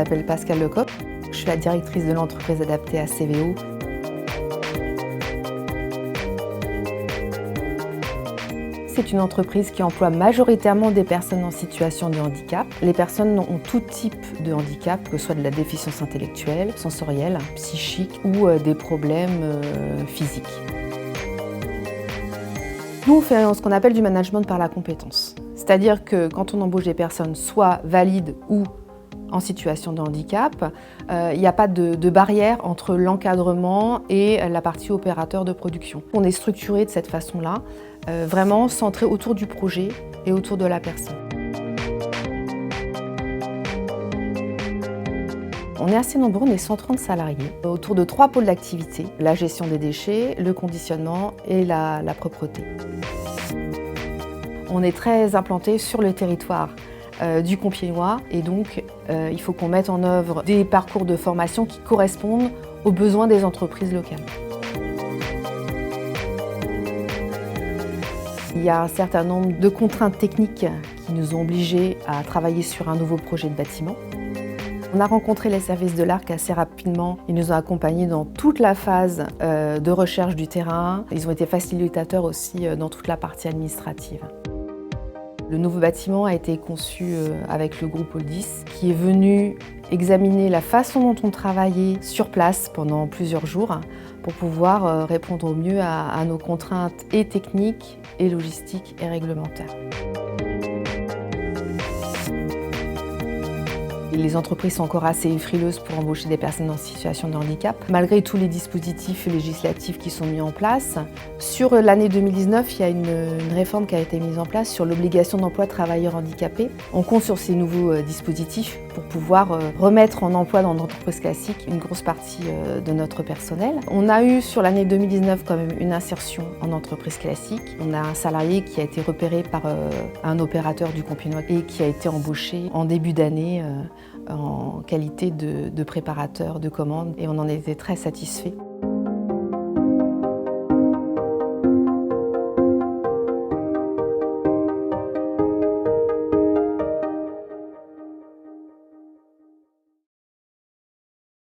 m'appelle Pascal Lecoq. Je suis la directrice de l'entreprise adaptée à CVO. C'est une entreprise qui emploie majoritairement des personnes en situation de handicap. Les personnes ont tout type de handicap, que ce soit de la déficience intellectuelle, sensorielle, psychique ou des problèmes physiques. Nous, on fait ce qu'on appelle du management par la compétence. C'est-à-dire que quand on embauche des personnes soit valides ou en situation de handicap, il n'y a pas de barrière entre l'encadrement et la partie opérateur de production. On est structuré de cette façon-là, vraiment centré autour du projet et autour de la personne. On est assez nombreux, on est 130 salariés, autour de 3 pôles d'activité: la gestion des déchets, le conditionnement et la propreté. On est très implanté sur le territoire du Compiègnois et donc il faut qu'on mette en œuvre des parcours de formation qui correspondent aux besoins des entreprises locales. Il y a un certain nombre de contraintes techniques qui nous ont obligés à travailler sur un nouveau projet de bâtiment. On a rencontré les services de l'ARC assez rapidement. Ils nous ont accompagnés dans toute la phase de recherche du terrain. Ils ont été facilitateurs aussi dans toute la partie administrative. Le nouveau bâtiment a été conçu avec le groupe Oldis, qui est venu examiner la façon dont on travaillait sur place pendant plusieurs jours pour pouvoir répondre au mieux à nos contraintes et techniques, et logistiques et réglementaires. Les entreprises sont encore assez frileuses pour embaucher des personnes en situation de handicap, malgré tous les dispositifs législatifs qui sont mis en place. Sur l'année 2019, il y a une réforme qui a été mise en place sur l'obligation d'emploi de travailleurs handicapés. On compte sur ces nouveaux dispositifs pour pouvoir remettre en emploi dans l'entreprise classique une grosse partie de notre personnel. On a eu sur l'année 2019 quand même une insertion en entreprise classique. On a un salarié qui a été repéré par un opérateur du Compiègnois et qui a été embauché en début d'année en qualité de préparateur de commandes et on en était très satisfaits.